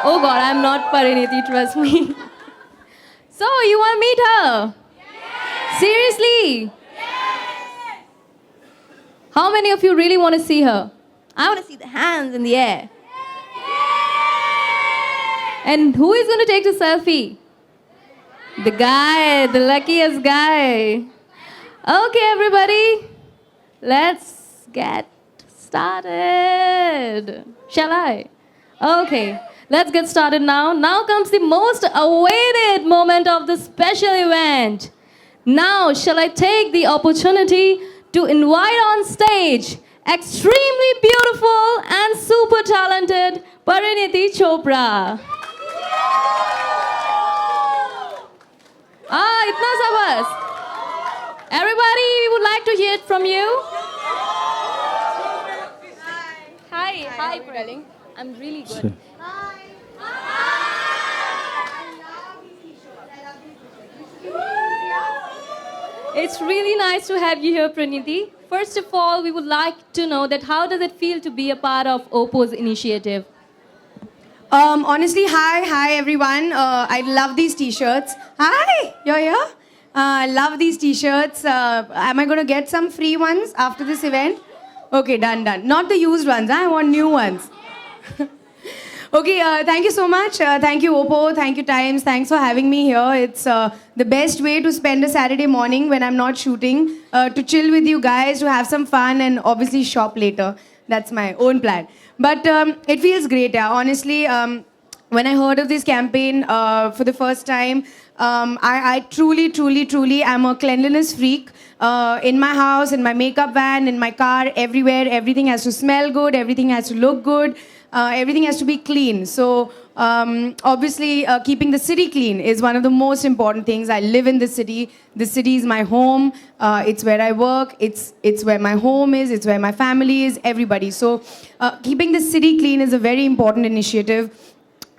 Oh God, I'm not Pariniti, trust me. So, you want to meet her? Seriously? How many of you really want to see her? I want to see the hands in the air. And who is going to take the selfie? The guy, the luckiest guy. Okay, everybody, let's get started. Shall I? Okay, let's get started now. Now comes the most awaited moment of the special event. Now, shall I take the opportunity to invite on stage extremely beautiful and super talented Pariniti Chopra. Itna sa bas. Everybody, we would like to hear it from you. Hi, darling. I'm really good. It's really nice to have you here, Praniti. First of all, we would like to know that how does it feel to be a part of OPPO's initiative? Honestly, hi everyone. I love these t-shirts. Hi, you're here? I love these t-shirts. Am I going to get some free ones after this event? Okay, done. Not the used ones, I want new ones. Okay, thank you so much. Thank you, OPPO. Thank you, Times. Thanks for having me here. It's the best way to spend a Saturday morning when I'm not shooting, to chill with you guys, to have some fun, and obviously shop later. That's my own plan. But it feels great, yeah. Honestly, when I heard of this campaign for the first time, I truly am a cleanliness freak. In my house, in my makeup van, in my car, everywhere, everything has to smell good, everything has to look good. Everything has to be clean. So obviously keeping the city clean is one of the most important things. I live in the city. The city is my home. It's where I work. It's where my home is. It's where my family is, everybody. So keeping the city clean is a very important initiative.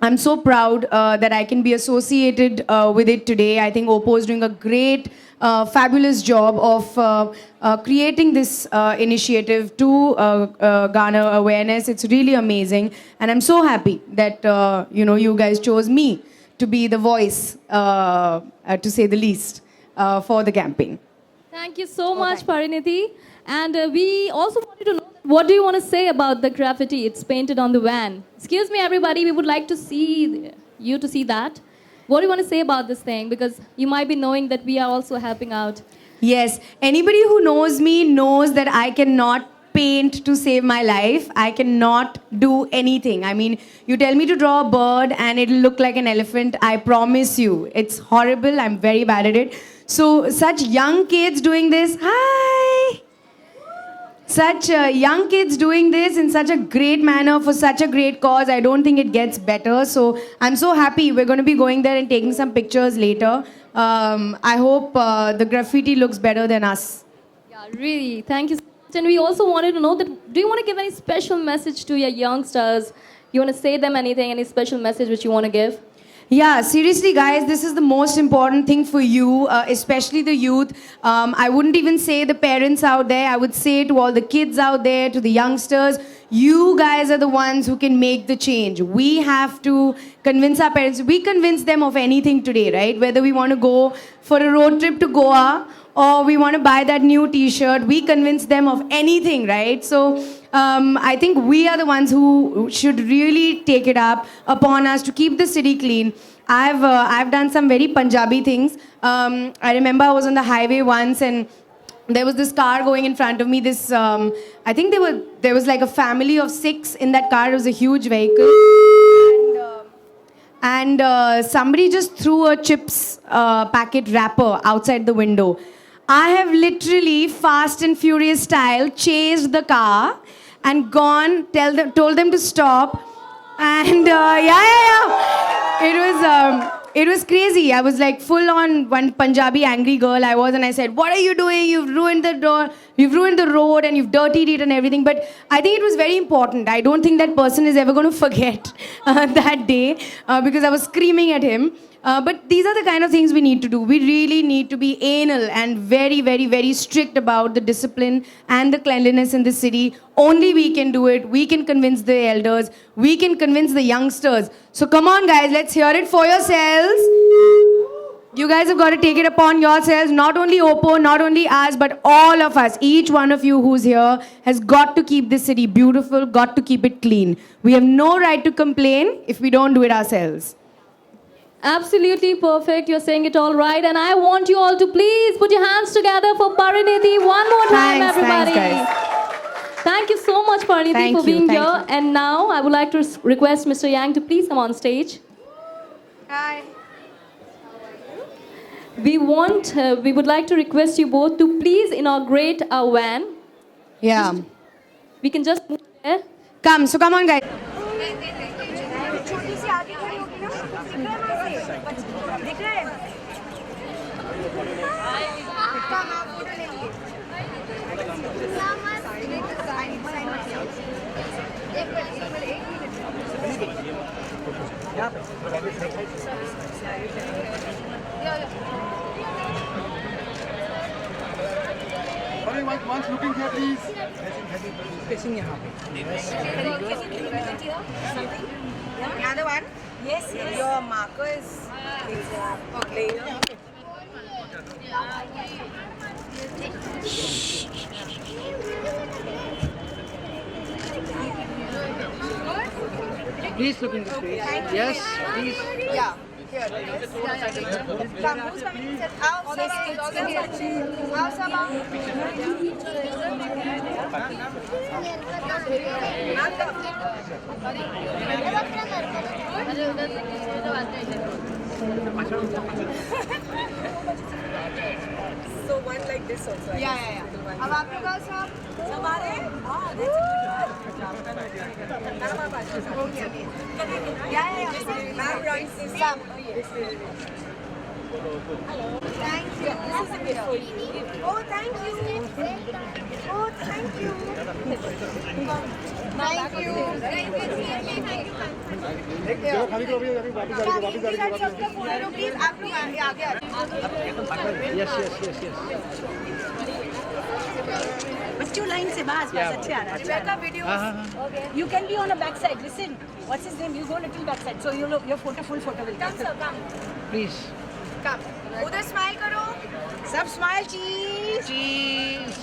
I'm so proud that I can be associated with it today. I think OPPO is doing a great, fabulous job of creating this initiative to garner awareness. It's really amazing. And I'm so happy that you guys chose me to be the voice, to say the least, for the campaign. Thank you so much, Pariniti. And we also wanted to know, what do you want to say about the graffiti? It's painted on the van. Excuse me, everybody, we would like to see you to see that. What do you want to say about this thing? Because you might be knowing that we are also helping out. Yes, anybody who knows me knows that I cannot paint to save my life. I cannot do anything. I mean, you tell me to draw a bird and it'll look like an elephant. I promise you, it's horrible. I'm very bad at it. So such young kids doing this, hi! Such young kids doing this in such a great manner for such a great cause. I don't think it gets better. So I'm so happy. We're going to be going there and taking some pictures later. I hope the graffiti looks better than us. Yeah, really. Thank you so much. And we also wanted to know that, do you want to give any special message to your youngsters? You want to say them anything, any special message which you want to give? Yeah, seriously, guys, this is the most important thing for you, especially the youth. I wouldn't even say the parents out there. I would say to all the kids out there, to the youngsters, you guys are the ones who can make the change. We have to convince our parents. We convince them of anything today, right? Whether we want to go for a road trip to Goa or we want to buy that new t-shirt, we convince them of anything, right? So I think we are the ones who should really take it up upon us to keep the city clean. I've done some very Punjabi things. I remember I was on the highway once and there was this car going in front of me. This I think there was like a family of 6 in that car. It was a huge vehicle. And somebody just threw a chips packet wrapper outside the window. I have literally, Fast and Furious style, chased the car and told them to stop. And it was crazy. I was like full on one Punjabi angry girl I was, and I said, "What are you doing? You've ruined the door, you've ruined the road, and you've dirtied it and everything." But I think it was very important. I don't think that person is ever going to forget. that day because I was screaming at him. But these are the kind of things we need to do. We really need to be anal and very, very, very strict about the discipline and the cleanliness in the city. Only we can do it. We can convince the elders. We can convince the youngsters. So come on, guys, let's hear it for yourselves. You guys have got to take it upon yourselves. Not only Oppo, not only us, but all of us. Each one of you who's here has got to keep this city beautiful, got to keep it clean. We have no right to complain if we don't do it ourselves. Absolutely perfect. You're saying it all right. And I want you all to please put your hands together for Parineeti one more time, Thanks, everybody. guys. Thank you so much, Parineeti, Thank for you, being thank here. you. And now I would like to request Mr. Yang to please come on stage. Hi. We would like to request you both to please inaugurate our van. Yeah. We can just move there. Come on, guys. Once looking here, please. Another one? Yes, yes. Your marker is later. Please look in this way. Yes, please. Yeah. Here. Come, who's coming? Out, So one like this also. Yeah. अब आप लोग सब हमारे that's a good one. Yeah. Ma'am runs this. Thank you. This is a gift for you. Oh, thank you. Oh, thank you. Thank you. सबका photo low please आप लोग आगे आ Yes. बच्चों लाइन से बस अच्छे आ रहा है का video You can be on a back side. Listen, what's his name? You go a little back side. So your full photo will come come. Sir come Please. कम उधर स्माइल करो सब smile, cheese. Cheese.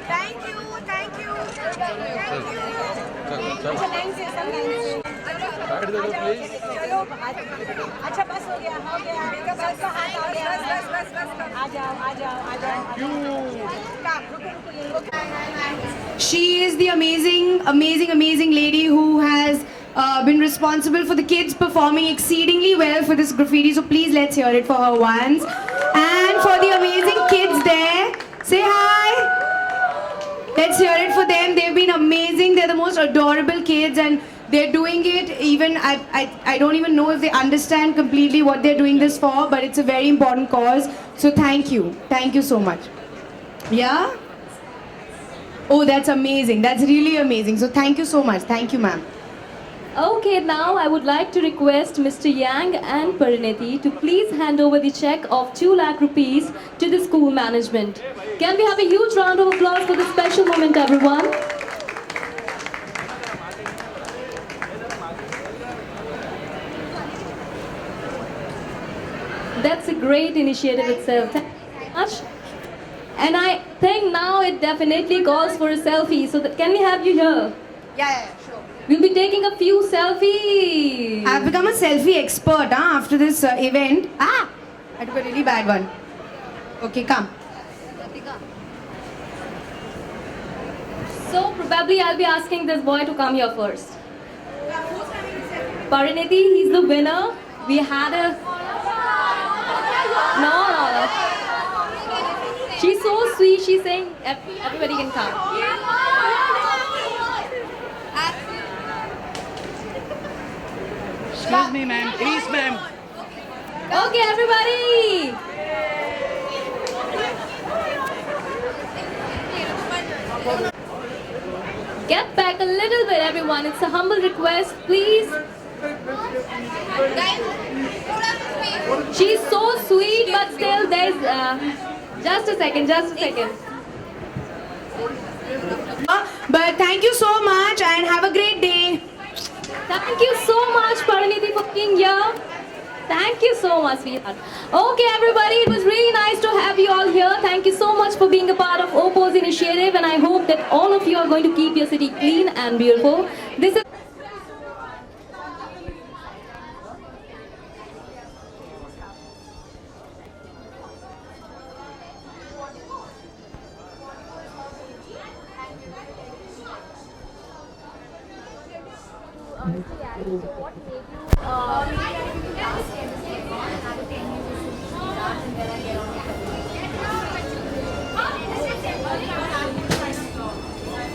Thank you अच्छा line से सब line से चलो अच्छा बस हो गया सबका हाथ आ गया आ जाओ She is the amazing lady who has been responsible for the kids performing exceedingly well for this graffiti. So please let's hear it for her once. And for the amazing kids there, say hi. Let's hear it for them. They've been amazing. They're the most adorable kids and they're doing it even, I don't even know if they understand completely what they're doing this for, but it's a very important cause. So thank you. Thank you so much. Yeah? Oh, that's amazing. That's really amazing. So thank you so much. Thank you, ma'am. Okay, now I would like to request Mr. Yang and Parineeti to please hand over the check of 2 lakh rupees to the school management. Can we have a huge round of applause for this special moment, everyone? That's a great initiative itself. Thank you very much. And I think now it definitely calls for a selfie. So can we have you here? Yeah, sure. We'll be taking a few selfies. I've become a selfie expert after this event. I took a really bad one. Okay, come. So probably I'll be asking this boy to come here first. Parineeti, he's the winner. We had a... No. She's so sweet. She's saying everybody can come. Excuse me, ma'am. Please, ma'am. Okay, everybody. Get back a little bit, everyone. It's a humble request, please. She's so sweet, but still, there's. Just a second, just a second. But thank you so much and have a great day. Thank you so much, Parinidhi, for being here. Thank you so much, sweetheart. Okay, everybody, it was really nice to have you all here. Thank you so much for being a part of OPPO's initiative, and I hope that all of you are going to keep your city clean and beautiful. This is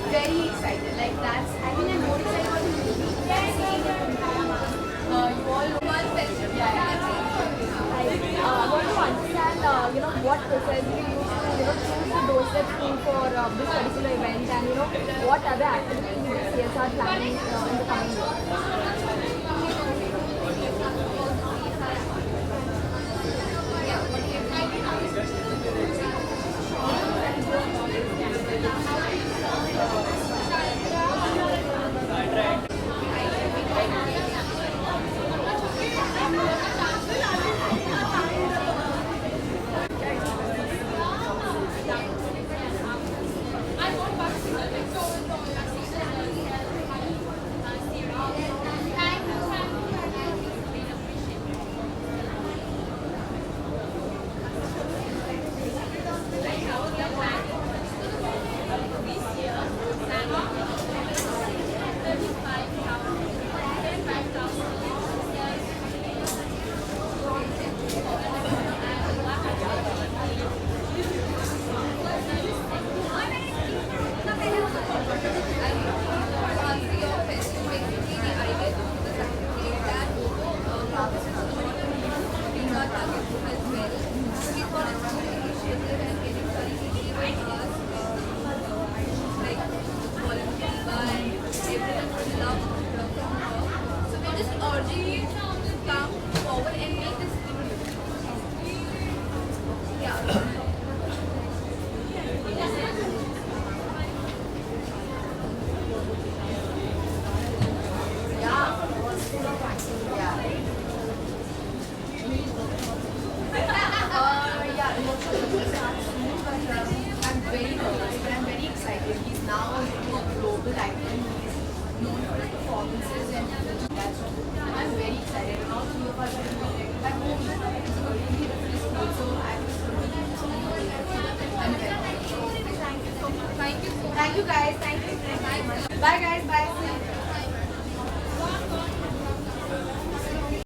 Very excited. Like that's, I mean, I'm more excited about the movie. Seeing it in drama. You all know one festival. I want to understand, what precisely you choose the doorstep school for this particular event, and what other activities the CSR planning in the coming year. Thank you guys. Thank